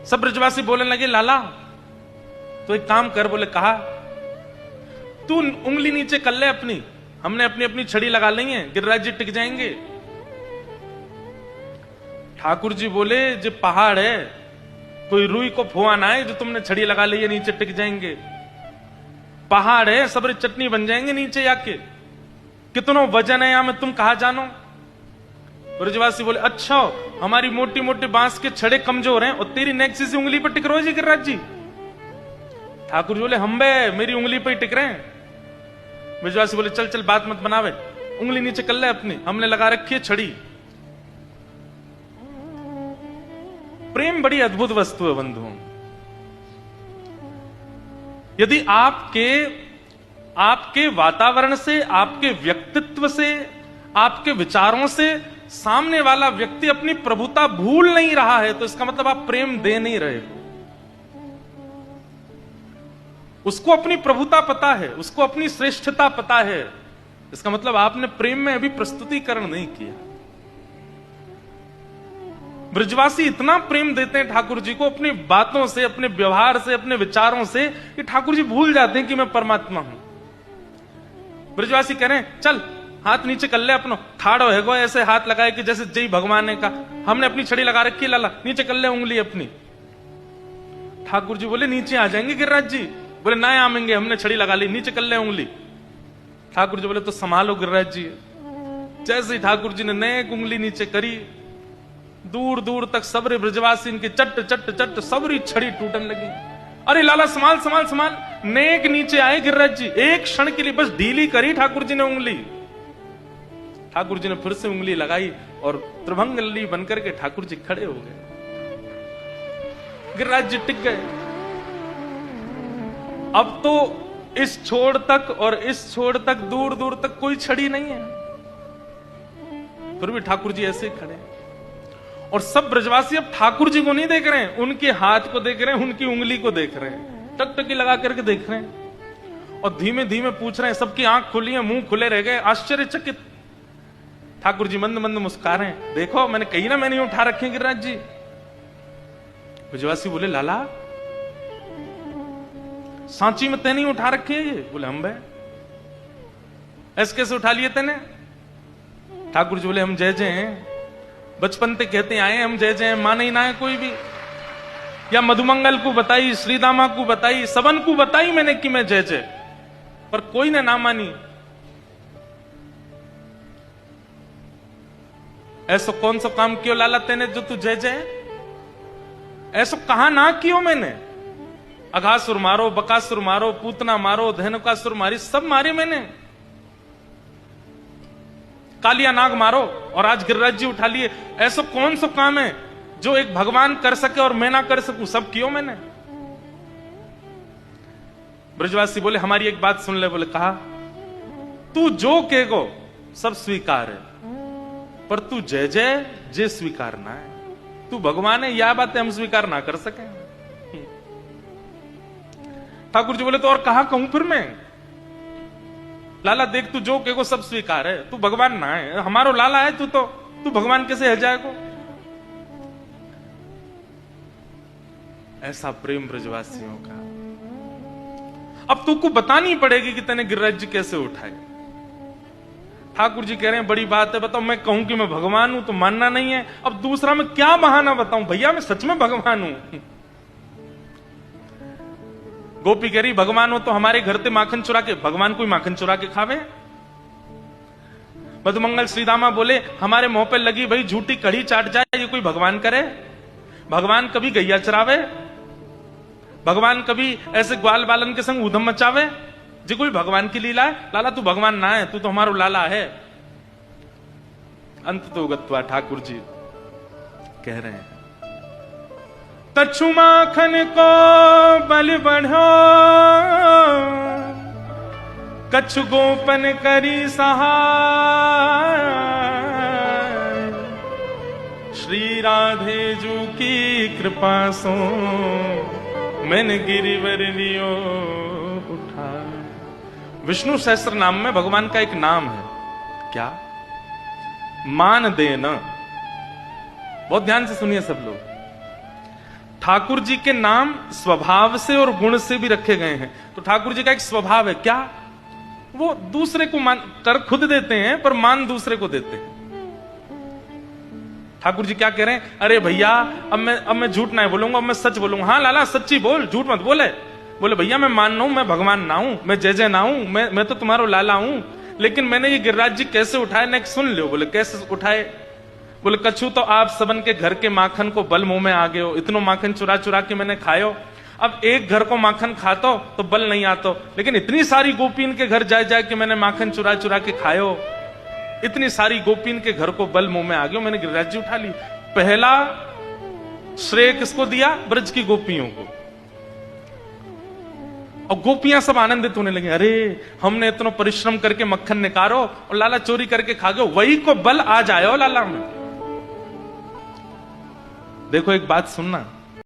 सब ब्रजवासी बोलने लगे लाला तो एक काम कर, बोले कहा, तू उंगली नीचे कर ले अपनी, हमने अपनी अपनी छड़ी लगा ली है, गिरिराज जी टिक जाएंगे। ठाकुर जी बोले जो पहाड़ है, कोई रुई को फुआ ना है जो तुमने छड़ी लगा ली है नीचे टिक जाएंगे। पहाड़ है, सबरी चटनी बन जाएंगे नीचे आके, कितनो वजन है यहां में तुम कहा जानो। ब्रजवासी बोले अच्छा, हमारी मोटी मोटी बांस के छड़े कमजोर हैं और तेरी नेक्सी सी उंगली पर टिक रहे हो जी गिरिराज जी। ठाकुर जी बोले हम बे मेरी उंगली पर ही टिक रहे हैं। ब्रजवासी बोले चल चल बात मत बनावे, उंगली नीचे कर ले अपनी, हमने लगा रखी है छड़ी। प्रेम बड़ी अद्भुत वस्तु है बंधुओं। यदि आपके वातावरण से, आपके व्यक्तित्व से, आपके विचारों से सामने वाला व्यक्ति अपनी प्रभुता भूल नहीं रहा है, तो इसका मतलब आप प्रेम दे नहीं रहे हो। उसको अपनी प्रभुता पता है, उसको अपनी श्रेष्ठता पता है, इसका मतलब आपने प्रेम में अभी प्रस्तुतिकरण नहीं किया। ब्रजवासी इतना प्रेम देते हैं ठाकुर जी को अपनी बातों से, अपने व्यवहार से, अपने विचारों से, कि ठाकुर जी भूल जाते हैं कि मैं परमात्मा हूं। ब्रजवासी कह रहे हैं चल हाथ नीचे कर ले अपनो, ठाड़ो है गो, ऐसे हाथ लगाए कि जैसे जय भगवान ने कहा, हमने अपनी छड़ी लगा रखी, लाला नीचे कर ले उंगली अपनी। ठाकुर जी बोले नीचे आ जाएंगे गिरिराज जी। बोले ना आमेंगे, हमने छड़ी लगा ली, नीचे कर ले उंगली। ठाकुर जी बोले तो संभालो गिरिराज जी। जैसे ही ठाकुर जी ने नेक उंगली नीचे करी, दूर दूर तक सबरे ब्रजवासी इनके चट चट चट सबरी छड़ी टूटने लगी। अरे लाला संभाल संभाल संभाल, नेक नीचे आए गिरिराज जी, एक क्षण के लिए बस ढीली करी ठाकुर जी ने उंगली। ठाकुर जी ने फिर से उंगली लगाई और त्रिभंगली बनकर के ठाकुर जी खड़े हो गए, गिरिराज जी टिक गए। अब तो इस छोर तक और इस छोर तक दूर दूर तक कोई छड़ी नहीं है, फिर भी ठाकुर जी ऐसे ही खड़े। और सब ब्रजवासी अब ठाकुर जी को नहीं देख रहे हैं, उनके हाथ को देख रहे हैं, उनकी उंगली को देख रहे हैं, टकटकी लगा करके देख रहे हैं और धीमे धीमे पूछ रहे हैं। सबकी आंख खुली है, मुंह खुले रह गए, आश्चर्यचकित। ठाकुर जी मंद मंद मुस्कुरा रहे हैं, देखो मैंने कही ना, मैंने उठा रखे गिरिराज जी। ब्रजवासी बोले लाला सांची में तेने उठा रखे ये? बोले हम बे ऐसे कैसे उठा लिए तेने? ठाकुर जी बोले हम जय जय हैं, बचपन से कहते आए हम जय जय, माने ही ना है कोई भी। या मधुमंगल को बताई, श्रीदामा को बताई, सबन को बताई मैंने कि मैं जय जय, पर कोई ने ना मानी। ऐसा कौन सा काम कियो लाला तेने जो तू जय जय? ऐसा कहा ना कियो मैंने? अघासुर मारो, बकासुर मारो, पूतना मारो, धेनुकासुर मारी, सब मारे मैंने। कालिया नाग मारो और आज गिरिराज जी उठा लिए। ऐसा कौन सा काम है जो एक भगवान कर सके और मैं ना कर सकूं? सब कियो मैंने। ब्रजवासी बोले हमारी एक बात सुन ले। बोले कहा, तू जो कहेगो सब स्वीकार है, पर तू जय जय जे स्वीकार ना है। तू भगवान है, यह बातें हम स्वीकार ना कर सके। ठाकुर जी बोले तो और कहा कहूं फिर मैं? लाला देख तू जो कहेगो सब स्वीकार है, तू भगवान ना है, हमारो लाला है तू, तो तू भगवान कैसे है जाएगो? ऐसा प्रेम ब्रजवासियों का। अब तू को बतानी पड़ेगी कि तेने गिरिराज जी कैसे उठाए। ठाकुर जी कह रहे हैं बड़ी बात है, बताओ मैं कहूं कि मैं भगवान हूं तो मानना नहीं है, अब दूसरा मैं क्या बहाना बताऊं? भैया मैं सच में भगवान हूं। गोपी कह रही भगवान हो तो हमारे घर से माखन चुरा के, भगवान कोई माखन चुरा के खावे? मधुमंगल श्रीदामा बोले हमारे मुंह पे लगी भाई झूठी कड़ी चाट जाए, ये कोई भगवान करे? भगवान कभी गैया चरावे? भगवान कभी ऐसे ग्वाल बालन के संग उधम मचावे? जी कोई भगवान की लीला है? लाला तू भगवान ना है, तू तो हमारो लाला है। अंत तो गत्वा ठाकुर जी कह रहे हैं, तछु माखन को बल बढ़ो, कछु गोपन करी सहाय, श्री राधे जू की कृपा सो मैंने गिरिवर लियो उठा। विष्णु सहस्त्र नाम में भगवान का एक नाम है, क्या? मान देना। बहुत ध्यान से सुनिए सब लोग। ठाकुर जी के नाम स्वभाव से और गुण से भी रखे गए हैं। तो ठाकुर जी का एक स्वभाव है क्या, वो दूसरे को मान कर खुद देते हैं पर मान दूसरे को देते हैं। ठाकुर जी क्या कह रहे हैं, अरे भैया अब मैं झूठ नहीं बोलूंगा, अब मैं सच बोलूंगा। हाँ लाला सच्ची बोल, झूठ मत बोले। बोले भैया मैं मान रहा हूं, मैं भगवान ना हूं, मैं जय जय ना हूं, मैं तो तुम्हारा लाला हूं, लेकिन मैंने ये गिरिराज जी कैसे उठाए ना सुन लो। बोले कैसे उठाए? बोले कछु तो आप सबन के घर के माखन को बल मुंह में आ गए हो, इतनो माखन चुरा चुरा के मैंने खायो। अब एक घर को माखन खातो तो बल नहीं आतो, लेकिन इतनी सारी गोपीन के घर जाए जाए के मैंने माखन चुरा चुरा के खायो, इतनी सारी गोपीन के घर को बल मुंह में आ गयो, मैंने गिरिराज जी उठा ली। पहला श्रेय किसको दिया? ब्रज की गोपियों को। और गोपियां सब आनंदित होने लगी, अरे हमने इतना परिश्रम करके मक्खन निकालो और लाला चोरी करके खा गयो, वही को बल आ जाए लाला में। देखो एक बात सुनना,